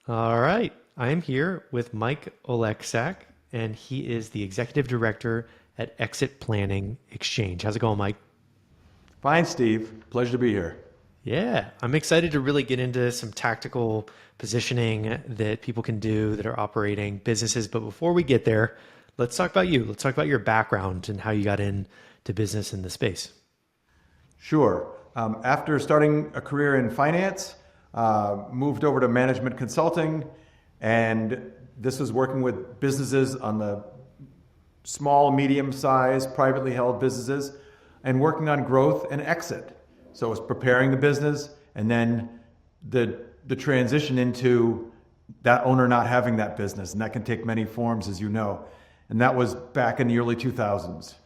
All right. I am here with Mike Oleksak, and he is the executive director at Exit Planning Exchange. How's it going, Mike? Fine, Steve. Pleasure to be here. Yeah, I'm excited to really get into some tactical positioning that people can do that are operating businesses. But before we get there, let's talk about you. Let's talk about your background and how you got into business in the space. Sure. After starting a career in finance, moved over to management consulting, and this was working with businesses on the small, medium-sized, privately held businesses, and working on growth and exit. So it was preparing the business, and then the transition into that owner not having that business, and that can take many forms, as you know. And that was back in the early 2000s.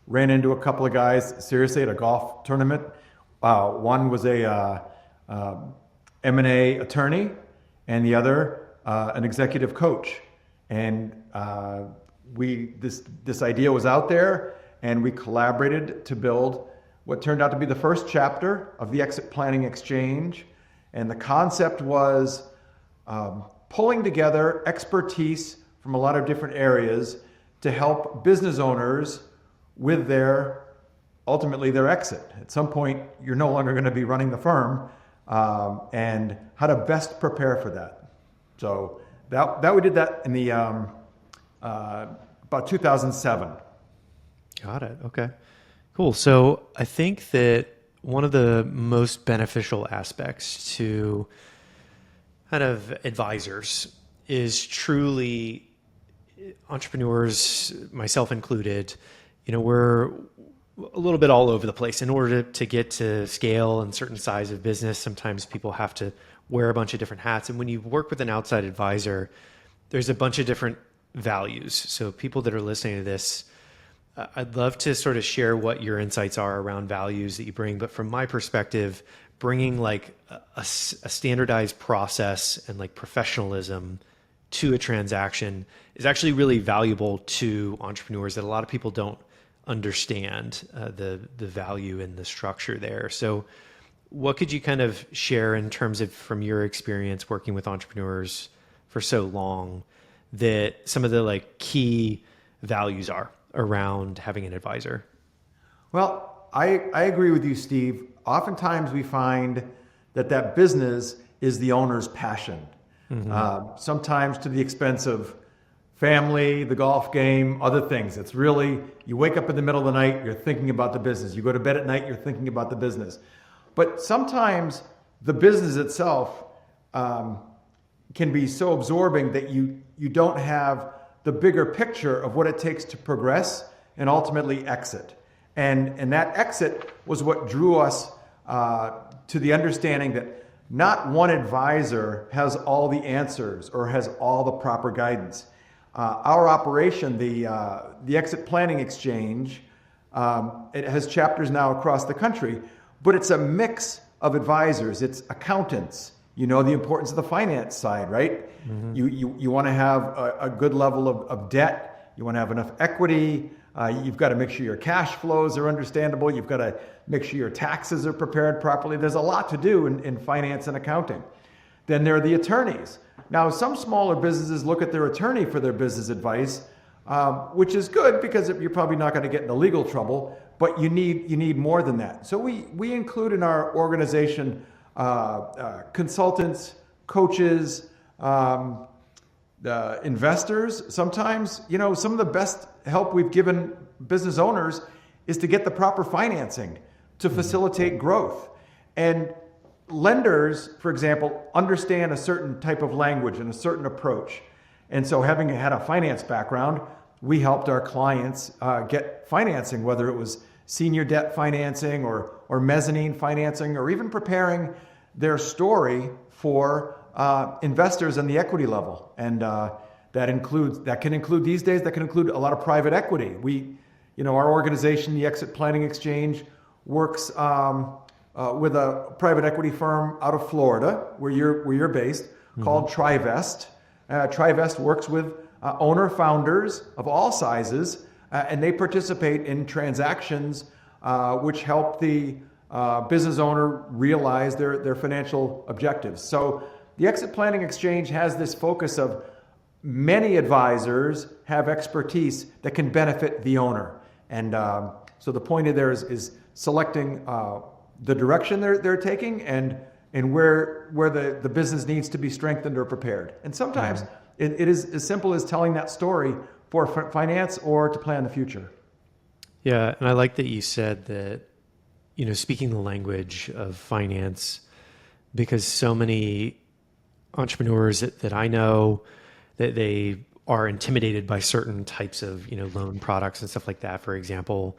Ran into a couple of guys seriously at a golf tournament. One was a M&A attorney, and the other an executive coach. And this idea was out there, and we collaborated to build what turned out to be the first chapter of the Exit Planning Exchange. And the concept was pulling together expertise from a lot of different areas to help business owners with ultimately their exit. At some point, you're no longer going to be running the firm, and how to best prepare for that. So that we did that in the about 2007. Got it. Okay. Cool. So I think that one of the most beneficial aspects to kind of advisors is truly entrepreneurs, myself included, we're a little bit all over the place. In order to get to scale and certain size of business, sometimes people have to wear a bunch of different hats. And when you work with an outside advisor, there's a bunch of different values. So people that are listening to this, I'd love to sort of share what your insights are around values that you bring. But from my perspective, bringing like a standardized process and like professionalism to a transaction is actually really valuable to entrepreneurs that a lot of people don't understand the value in the structure there. So what could you kind of share in terms of from your experience working with entrepreneurs for so long that some of the like key values are around having an advisor? Well, I agree with you, Steve. Oftentimes we find that business is the owner's passion. Sometimes to the expense of family, the golf game, other things. It's really, you wake up in the middle of the night, you're thinking about the business. You go to bed at night, you're thinking about the business. But sometimes the business itself can be so absorbing that you don't have the bigger picture of what it takes to progress and ultimately exit. And that exit was what drew us to the understanding that not one advisor has all the answers or has all the proper guidance. Our operation, the Exit Planning Exchange, it has chapters now across the country, but it's a mix of advisors. It's accountants. You know the importance of the finance side, right? You want to have a good level of debt. You want to have enough equity. You've got to make sure your cash flows are understandable. You've got to make sure your taxes are prepared properly. There's a lot to do in finance and accounting. Then there are the attorneys. Now, some smaller businesses look at their attorney for their business advice, which is good because you're probably not going to get into legal trouble, but you need more than that. So we include in our organization consultants, coaches, investors. Sometimes, some of the best help we've given business owners is to get the proper financing to facilitate growth. And lenders, for example, understand a certain type of language and a certain approach. And so having had a finance background, we helped our clients get financing, whether it was senior debt financing or mezzanine financing, or even preparing their story for investors on the equity level. And that can include these days, that can include a lot of private equity. Our organization, the Exit Planning Exchange, works with a private equity firm out of Florida, where you're based, called Trivest. Trivest works with owner founders of all sizes, and they participate in transactions which help the business owner realize their financial objectives. So the exit planning exchange has this focus of many advisors have expertise that can benefit the owner. And so the point of there is selecting the direction they're taking and where the business needs to be strengthened or prepared. And sometimes it is as simple as telling that story for finance or to plan the future. Yeah, and I like that you said that, speaking the language of finance, because so many entrepreneurs that I know, that they are intimidated by certain types of, loan products and stuff like that, for example,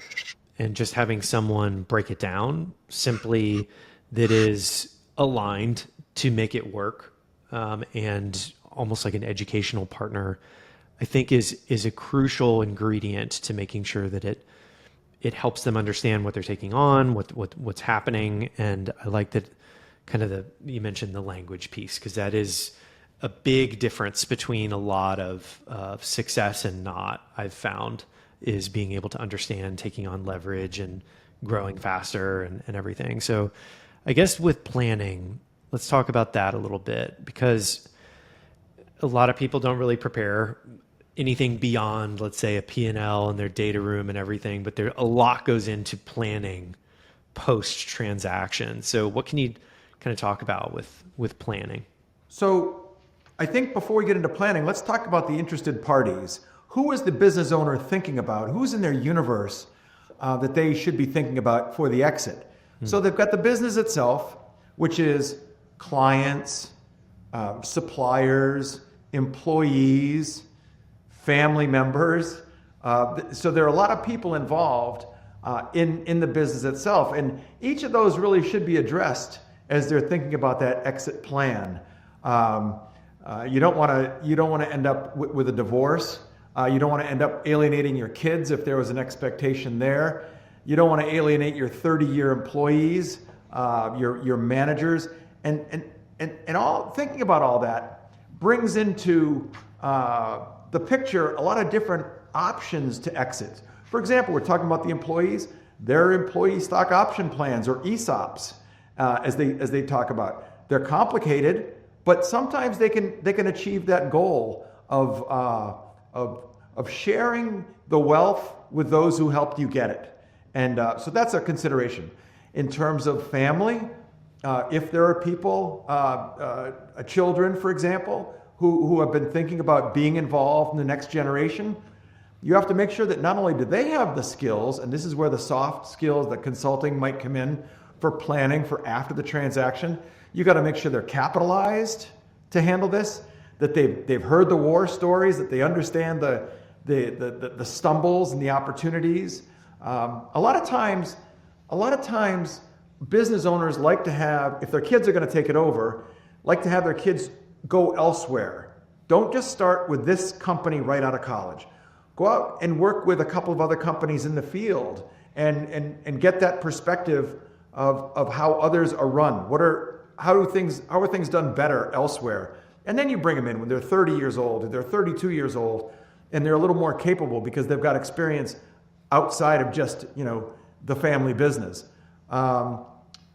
and just having someone break it down simply that is aligned to make it work, and almost like an educational partner, I think is a crucial ingredient to making sure that it helps them understand what they're taking on, what's happening. And I like that you mentioned the language piece, because that is a big difference between a lot of success and not, I've found, is being able to understand taking on leverage and growing faster and everything. So I guess with planning, let's talk about that a little bit, because a lot of people don't really prepare anything beyond, let's say, a P&L and their data room and everything, but a lot goes into planning post-transaction. So what can you kind of talk about with planning? So I think before we get into planning, let's talk about the interested parties. Who is the business owner thinking about? Who's in their universe that they should be thinking about for the exit? So they've got the business itself, which is clients, suppliers, employees, family members. So there are a lot of people involved in the business itself. And each of those really should be addressed as they're thinking about that exit plan. You don't want to end up with a divorce. You don't want to end up alienating your kids if there was an expectation there. You don't want to alienate your 30-year employees, your managers, and all thinking about all that brings into the picture a lot of different options to exit. For example, we're talking about the employees. There are employee stock option plans, or ESOPs, as they talk about. They're complicated, but sometimes they can achieve that goal of sharing the wealth with those who helped you get it. And so that's a consideration. In terms of family, if there are people, children, for example, who have been thinking about being involved in the next generation, you have to make sure that not only do they have the skills, and this is where the soft skills, the consulting might come in for planning for after the transaction, you got to make sure they're capitalized to handle this, that they've heard the war stories, that they understand the stumbles and the opportunities. A lot of times, business owners like to have, if their kids are going to take it over, like to have their kids go elsewhere. Don't just start with this company right out of college. Go out and work with a couple of other companies in the field and get that perspective of how others are run. How are things done better elsewhere? And then you bring them in when they're 30 years old, or they're 32 years old, and they're a little more capable because they've got experience outside of just, the family business.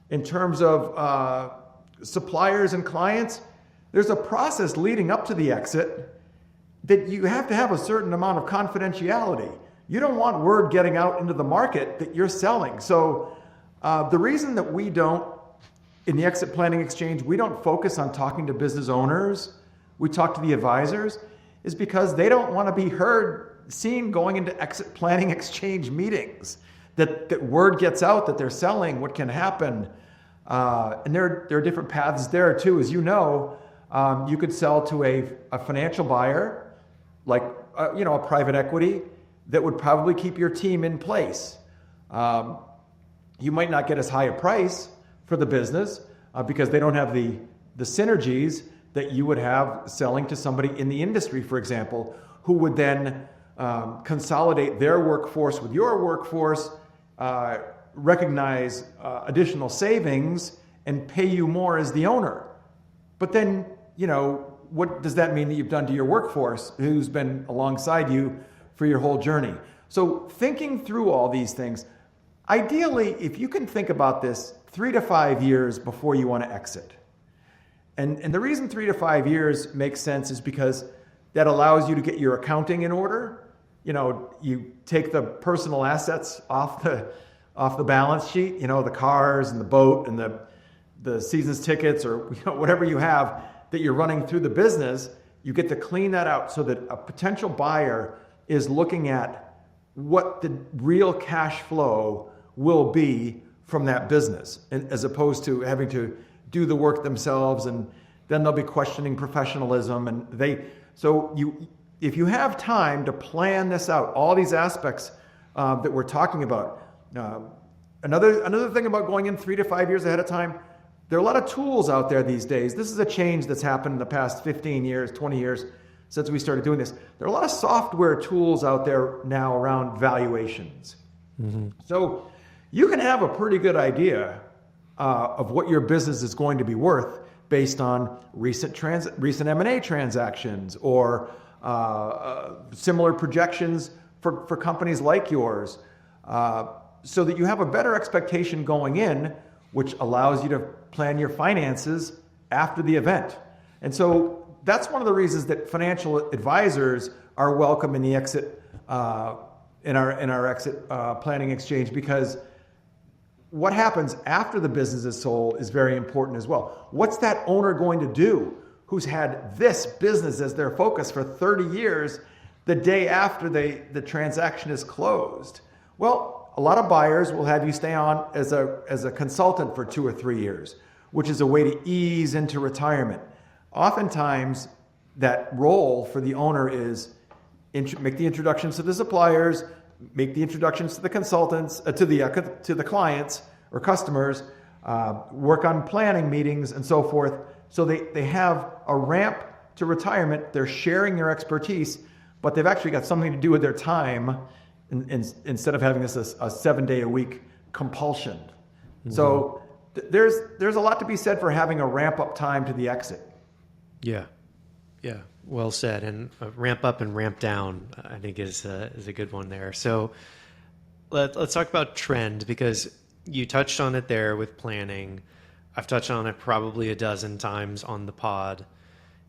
In terms of suppliers and clients, there's a process leading up to the exit that you have to have a certain amount of confidentiality. You don't want word getting out into the market that you're selling. So the reason that we don't, in the exit planning exchange, we don't focus on talking to business owners, we talk to the advisors, is because they don't want to be seen going into exit planning exchange meetings. That word gets out that they're selling, what can happen. And there are different paths there too. As you know, you could sell to a financial buyer, like a private equity, that would probably keep your team in place. You might not get as high a price for the business because they don't have the synergies that you would have selling to somebody in the industry, for example, who would then consolidate their workforce with your workforce, recognize additional savings, and pay you more as the owner. But then, what does that mean that you've done to your workforce who's been alongside you for your whole journey? So thinking through all these things, ideally, if you can think about this 3 to 5 years before you want to exit, And the reason 3 to 5 years makes sense is because that allows you to get your accounting in order. You take the personal assets off the balance sheet, the cars and the boat and the season's tickets or whatever you have that you're running through the business. You get to clean that out so that a potential buyer is looking at what the real cash flow will be from that business, and as opposed to having to do the work themselves, and then they'll be questioning professionalism. And if you have time to plan this out, all these aspects that we're talking about. Another thing about going in 3 to 5 years ahead of time, there are a lot of tools out there these days. This is a change that's happened in the past 15 years, 20 years since we started doing this. There are a lot of software tools out there now around valuations. Mm-hmm. So you can have a pretty good idea of what your business is going to be worth based on recent M&A transactions or similar projections for companies like yours, so that you have a better expectation going in, which allows you to plan your finances after the event. And so that's one of the reasons that financial advisors are welcome in the exit in our exit planning exchange, because what happens after the business is sold is very important as well. What's that owner going to do who's had this business as their focus for 30 years the day after the transaction is closed? Well, a lot of buyers will have you stay on as a consultant for 2 or 3 years, which is a way to ease into retirement. Oftentimes, that role for the owner is make the introductions to the suppliers, make the introductions to the consultants, to the clients or customers, work on planning meetings and so forth. So they have a ramp to retirement. They're sharing their expertise, but they've actually got something to do with their time instead of having this a 7-day-a-week compulsion. Mm-hmm. So there's a lot to be said for having a ramp up time to the exit. Yeah. Well said. And ramp up and ramp down, I think, is a good one there. So let's talk about trend, because you touched on it there with planning. I've touched on it probably a dozen times on the pod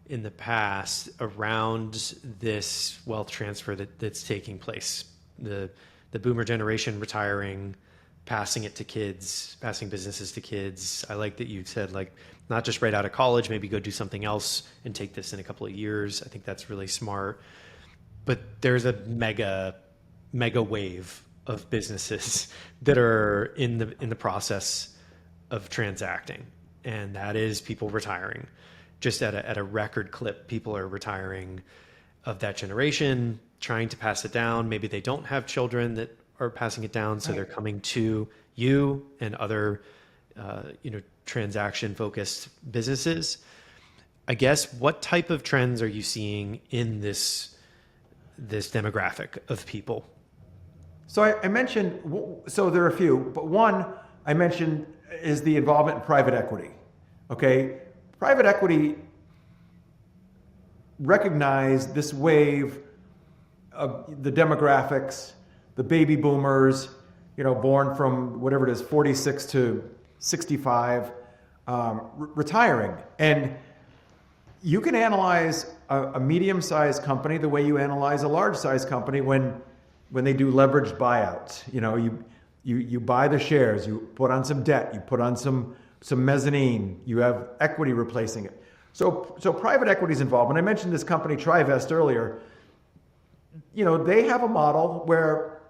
in the past around this wealth transfer that's taking place. The boomer generation retiring, passing it to kids, passing businesses to kids. I like that you said, not just right out of college, maybe go do something else and take this in a couple of years. I think that's really smart. But there's a mega wave of businesses that are in the process of transacting, and that is people retiring. Just at a record clip, people are retiring of that generation, trying to pass it down. Maybe they don't have children that are passing it down, so they're coming to you and other transaction-focused businesses. I guess, what type of trends are you seeing in this demographic of people? So I mentioned, so there are a few, but one I mentioned is the involvement in private equity. Okay, private equity recognized this wave of the demographics, the baby boomers, born from whatever it is, 46 to 65, retiring. And you can analyze a medium-sized company the way you analyze a large-sized company when they do leveraged buyouts. You buy the shares, you put on some debt, you put on some mezzanine, you have equity replacing it. So private equity is involved. When I mentioned this company Trivest earlier, they have a model where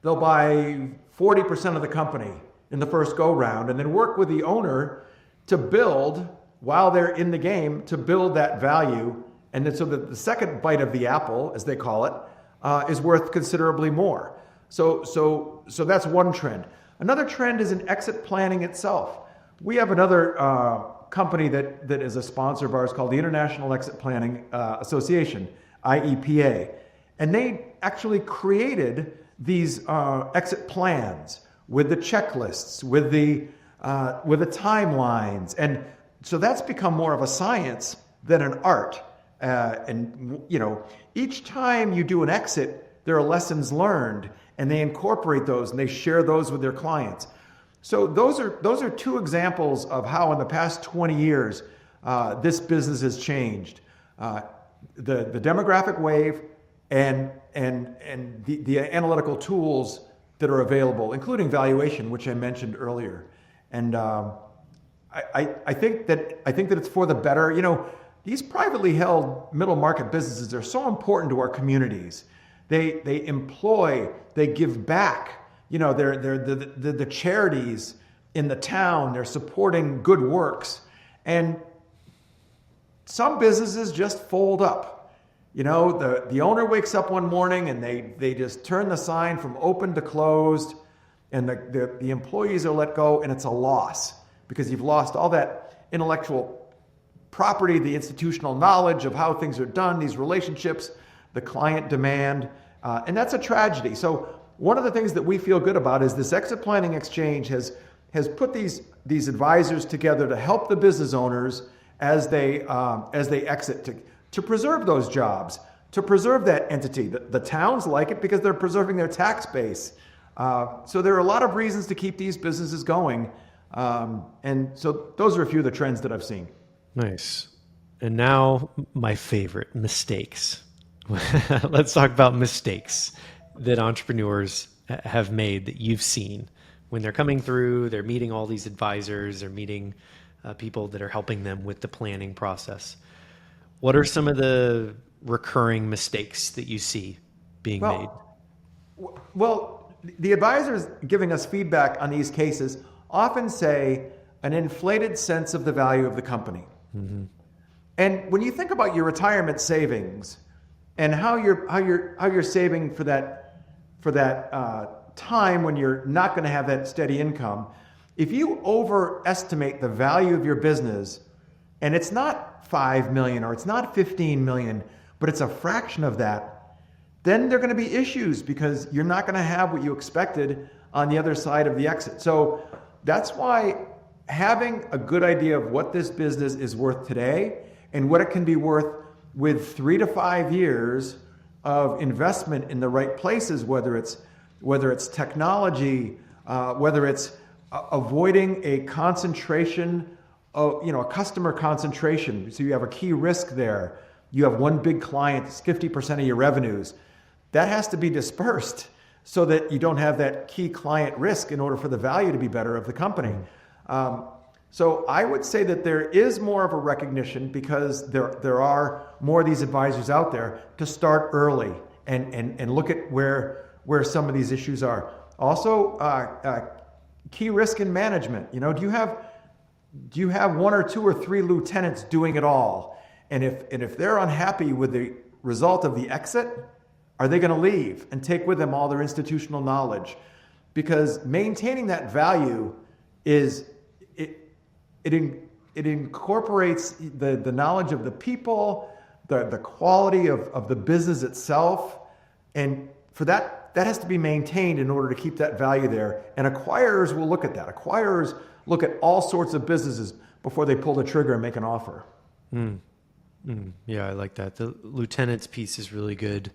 they'll buy 40% of the company in the first go round and then work with the owner to build, while they're in the game, to build that value. And then so that the second bite of the apple, as they call it, is worth considerably more. So that's one trend. Another trend is in exit planning itself. We have another company that is a sponsor of ours called the International Exit Planning Association, IEPA. And they actually created these exit plans with the checklists, with the timelines. And so that's become more of a science than an art. And each time you do an exit, there are lessons learned, and they incorporate those and they share those with their clients. So those are two examples of how in the past 20 years this business has changed. The demographic wave and the analytical tools that are available, including valuation, which I mentioned earlier. And I think that it's for the better. You know, these privately held middle market businesses are so important to our communities. They employ, they give back. You know, they're the charities in the town. They're supporting good works, and some businesses just fold up. You know, the owner wakes up one morning and they just turn the sign from open to closed, and the employees are let go, and it's a loss because you've lost all that intellectual property, the institutional knowledge of how things are done, these relationships, the client demand, and that's a tragedy. So one of the things that we feel good about is this exit planning exchange has put these advisors together to help the business owners as they exit to preserve those jobs, to preserve that entity. The towns like it because they're preserving their tax base. So there are a lot of reasons to keep these businesses going. And so those are a few of the trends that I've seen. Nice. And now my favorite, mistakes. Let's talk about mistakes that entrepreneurs have made that you've seen when they're coming through, they're meeting all these advisors, they're meeting people that are helping them with the planning process. What are some of the recurring mistakes that you see being made? Well, the advisors giving us feedback on these cases often say an inflated sense of the value of the company. Mm-hmm. And when you think about your retirement savings and how you're saving for that time when you're not going to have that steady income, if you overestimate the value of your business, and it's not 5 million or it's not 15 million, but it's a fraction of that, then there are going to be issues because you're not going to have what you expected on the other side of the exit. So that's why having a good idea of what this business is worth today and what it can be worth with 3 to 5 years of investment in the right places, whether it's technology, whether it's avoiding a concentration of, a customer concentration. So you have a key risk there. You have one big client, it's 50% of your revenues. That has to be dispersed so that you don't have that key client risk in order for the value to be better of the company. So I would say that there is more of a recognition because there are more of these advisors out there to start early and look at where some of these issues are. Also, key risk in management. Do you have 1 or 2 or 3 lieutenants doing it all? And if they're unhappy with the result of the exit, are they going to leave and take with them all their institutional knowledge? Because maintaining that value it incorporates the knowledge of the people, the quality of the business itself, and for that has to be maintained in order to keep that value there. And acquirers will look at that. Acquirers look at all sorts of businesses before they pull the trigger and make an offer. Yeah, I like that. The lieutenants piece is really good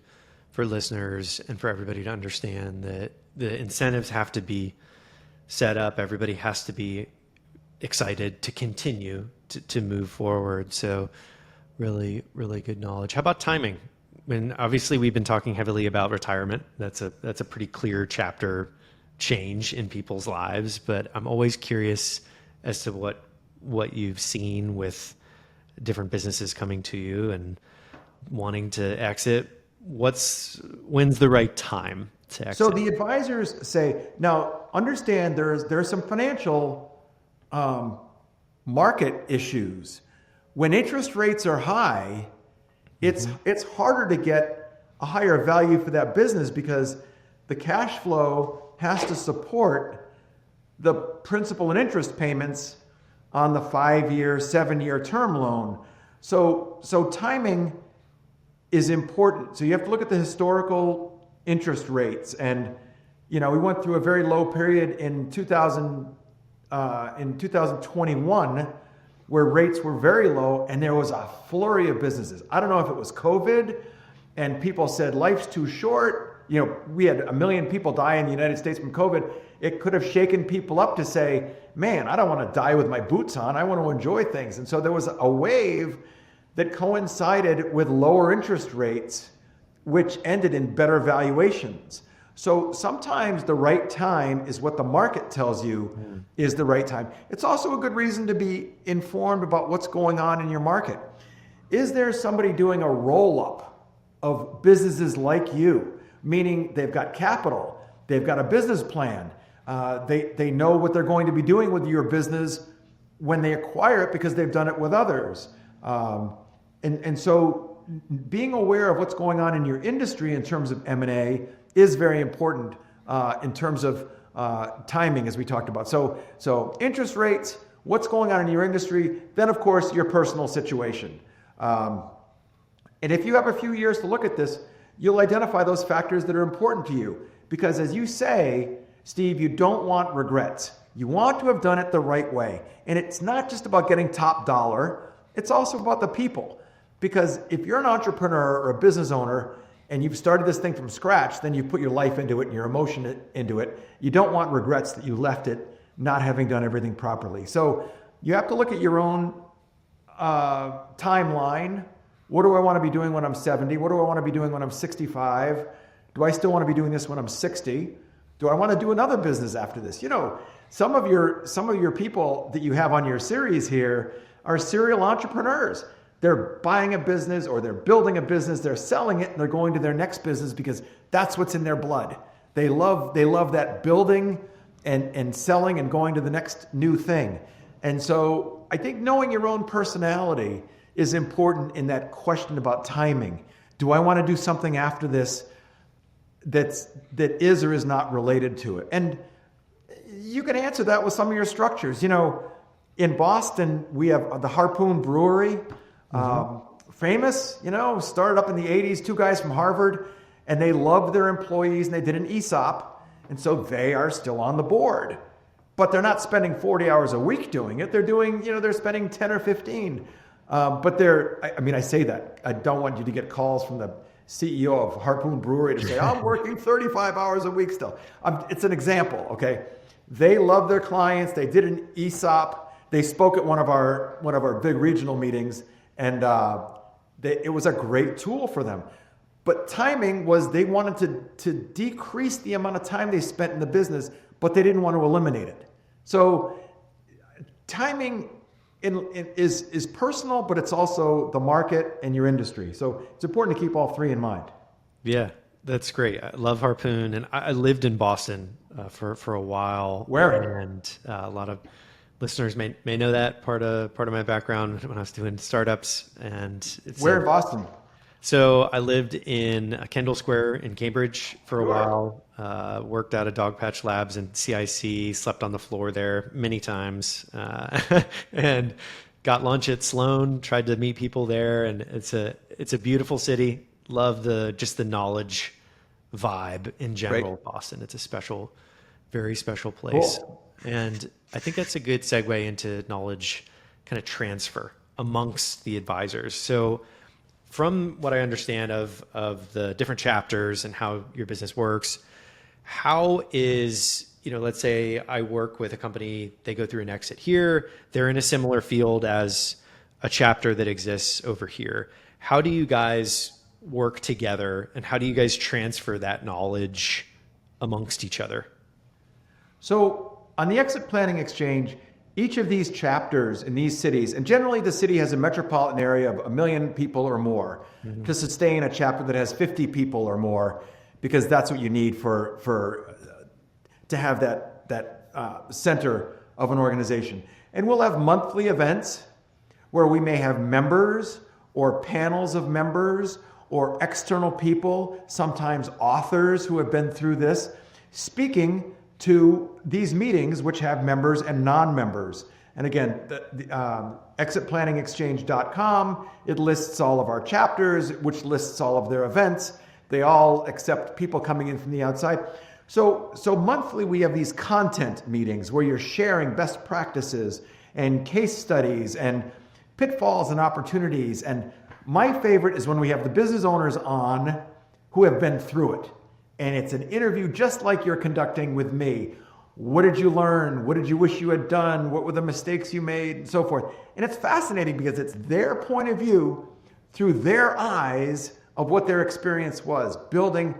for listeners and for everybody to understand that the incentives have to be set up. Everybody has to be excited to continue to move forward. So really, really good knowledge. How about timing? When obviously we've been talking heavily about retirement. That's a pretty clear chapter change in people's lives, but I'm always curious as to what you've seen with different businesses coming to you and wanting to exit. When's the right time to exit? So the advisors say, now understand there's some financial market issues. When interest rates are high, it's harder to get a higher value for that business because the cash flow has to support the principal and interest payments on the 5-year, 7-year term loan. So timing is important. So you have to look at the historical interest rates. And, we went through a very low period in 2021 where rates were very low and there was a flurry of businesses. I don't know if it was COVID and people said life's too short. We had 1 million people die in the United States from COVID. It could have shaken people up to say, man, I don't want to die with my boots on. I want to enjoy things. And so there was a wave that coincided with lower interest rates, which ended in better valuations. So sometimes the right time is what the market tells you is the right time. It's also a good reason to be informed about what's going on in your market. Is there somebody doing a roll-up of businesses like you? Meaning they've got capital, they've got a business plan, they know what they're going to be doing with your business when they acquire it because they've done it with others. And so being aware of what's going on in your industry in terms of M&A is very important in terms of timing, as we talked about. So interest rates, what's going on in your industry, then of course your personal situation. And if you have a few years to look at this, you'll identify those factors that are important to you. Because as you say, Steve, you don't want regrets. You want to have done it the right way. And it's not just about getting top dollar, it's also about the people. Because if you're an entrepreneur or a business owner and you've started this thing from scratch, then you put your life into it and your emotion into it. You don't want regrets that you left it not having done everything properly. So you have to look at your own timeline. What do I want to be doing when I'm 70? What do I want to be doing when I'm 65? Do I still want to be doing this when I'm 60? Do I want to do another business after this? You know, some of your people that you have on your series here are serial entrepreneurs. They're buying a business or they're building a business, they're selling it, and they're going to their next business because that's what's in their blood. They love that building and selling and going to the next new thing. And so I think knowing your own personality is important in that question about timing. Do I want to do something after this that is or is not related to it? And you can answer that with some of your structures. You know, in Boston, we have the Harpoon Brewery. Famous, you know, started up in the 80s, two guys from Harvard, and they loved their employees and they did an ESOP. And so they are still on the board, but they're not spending 40 hours a week doing it. They're doing, you know, they're spending 10 or 15. But I say that. I don't want you to get calls from the CEO of Harpoon Brewery to say, I'm working 35 hours a week still. It's an example, okay? They love their clients. They did an ESOP. They spoke at one of our big regional meetings. And it was a great tool for them. But timing was they wanted to decrease the amount of time they spent in the business, but they didn't want to eliminate it. So timing is personal, but it's also the market and your industry. So it's important to keep all three in mind. Yeah, that's great. I love Harpoon. And I lived in Boston for a while. Where? And a lot of listeners may know that part of my background when I was doing startups. And where in Boston? So I lived in Kendall Square in Cambridge for a while. Worked out of Dogpatch Labs and CIC. Slept on the floor there many times, and got lunch at Sloan. Tried to meet people there, and it's a beautiful city. Love the knowledge vibe in general. Right. Boston. It's a very special place. Cool. And I think that's a good segue into knowledge kind of transfer amongst the advisors. So from what I understand of the different chapters and how your business works, how is, let's say I work with a company, they go through an exit here, they're in a similar field as a chapter that exists over here. How do you guys work together and how do you guys transfer that knowledge amongst each other? So on the Exit Planning Exchange, each of these chapters in these cities, and generally the city has a metropolitan area of 1 million people or more to sustain a chapter that has 50 people or more, because that's what you need to have that center of an organization. And we'll have monthly events where we may have members or panels of members or external people, sometimes authors who have been through this, speaking to these meetings, which have members and non-members. And again, the exitplanningexchange.com, it lists all of our chapters, which lists all of their events. They all accept people coming in from the outside. So monthly we have these content meetings where you're sharing best practices and case studies and pitfalls and opportunities. And my favorite is when we have the business owners on who have been through it. And it's an interview just like you're conducting with me. What did you learn? What did you wish you had done? What were the mistakes you made? And so forth. And it's fascinating because it's their point of view through their eyes of what their experience was, building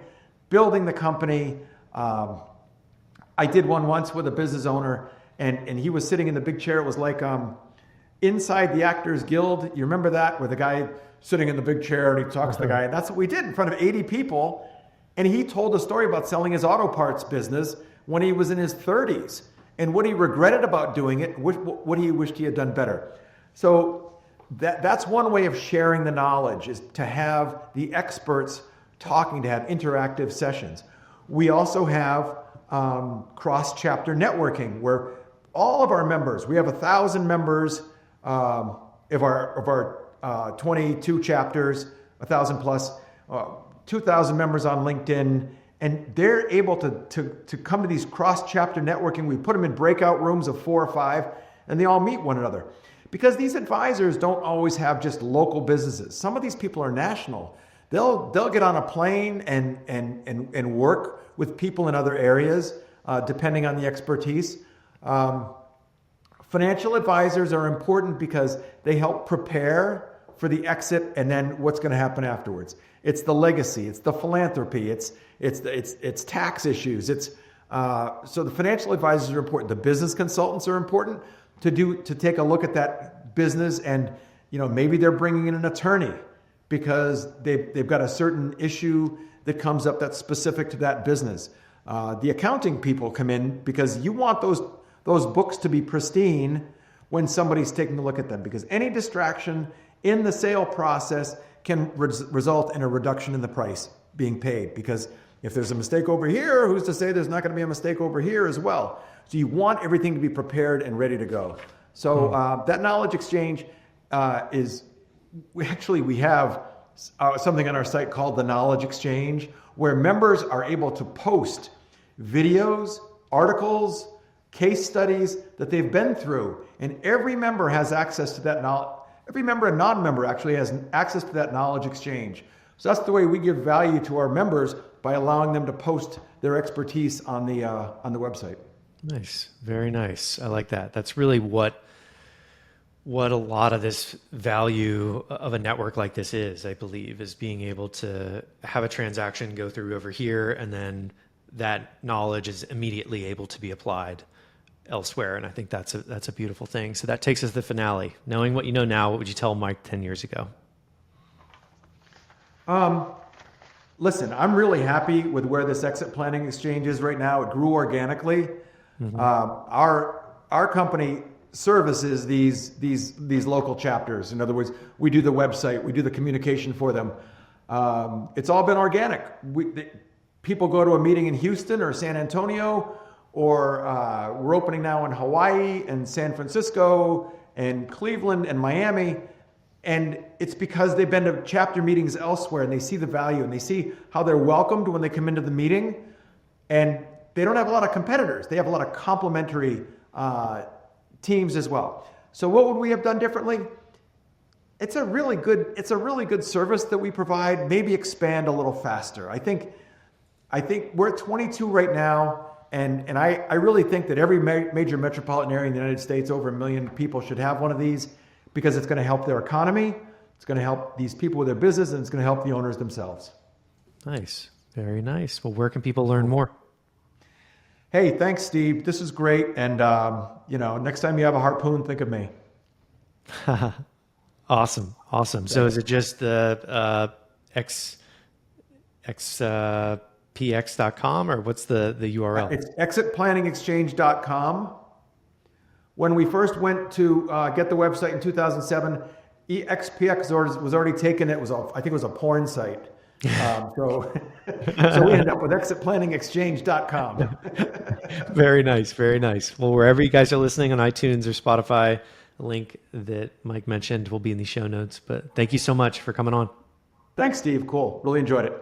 the company. I did one once with a business owner, and he was sitting in the big chair. It was like inside the Actors Guild. You remember that, where the guy sitting in the big chair and he talks to the guy. And that's what we did in front of 80 people. And he told a story about selling his auto parts business when he was in his 30s and what he regretted about doing it, what he wished he had done better. So that's one way of sharing the knowledge, is to have the experts talking, to have interactive sessions. We also have cross-chapter networking, where all of our members, we have 1,000 members of our 22 chapters, 1,000 plus, 2,000 members on LinkedIn, and they're able to come to these cross-chapter networking. We put them in breakout rooms of 4 or 5, and they all meet one another. Because these advisors don't always have just local businesses. Some of these people are national. They'll get on a plane and work with people in other areas, depending on the expertise. Financial advisors are important because they help prepare for the exit and then what's going to happen afterwards. It's the legacy, it's the philanthropy, it's tax issues. So the financial advisors are important. The business consultants are important to take a look at that business, and maybe they're bringing in an attorney because they've got a certain issue that comes up that's specific to that business. The accounting people come in because you want those books to be pristine when somebody's taking a look at them, because any distraction in the sale process can result in a reduction in the price being paid. Because if there's a mistake over here, who's to say there's not going to be a mistake over here as well? So you want everything to be prepared and ready to go. So that knowledge exchange we have something on our site called the Knowledge Exchange, where members are able to post videos, articles, case studies that they've been through, and every member has access to that knowledge. Every member and non-member actually has access to that knowledge exchange. So that's the way we give value to our members, by allowing them to post their expertise on the website. Nice, very nice. I like that. That's really what a lot of this value of a network like this is, I believe, is being able to have a transaction go through over here, and then that knowledge is immediately able to be applied elsewhere. And I think that's a beautiful thing. So that takes us to the finale. Knowing what you know now, what would you tell Mike 10 years ago? Listen, I'm really happy with where this exit planning exchange is right now. It grew organically. Mm-hmm. Our company services these local chapters. In other words, we do the website, we do the communication for them. It's all been organic. People go to a meeting in Houston or San Antonio, or we're opening now in Hawaii and San Francisco and Cleveland and Miami. And it's because they've been to chapter meetings elsewhere, and they see the value, and they see how they're welcomed when they come into the meeting. And they don't have a lot of competitors. They have a lot of complementary teams as well. So what would we have done differently? It's a really good service that we provide. Maybe expand a little faster. I think we're at 22 right now. And I really think that every major metropolitan area in the United States, over 1 million people, should have one of these, because it's going to help their economy, it's going to help these people with their business, and it's going to help the owners themselves. Nice. Very nice. Well, where can people learn more? Hey, thanks, Steve. This is great. And, next time you have a harpoon, think of me. Awesome. So is it just the xpx.com, or what's the URL? It's exitplanningexchange.com. When we first went to get the website in 2007, XPX was already taken. I think it was a porn site. So we ended up with exitplanningexchange.com. Very nice. Very nice. Well, wherever you guys are listening on iTunes or Spotify, the link that Mike mentioned will be in the show notes. But thank you so much for coming on. Thanks, Steve. Cool. Really enjoyed it.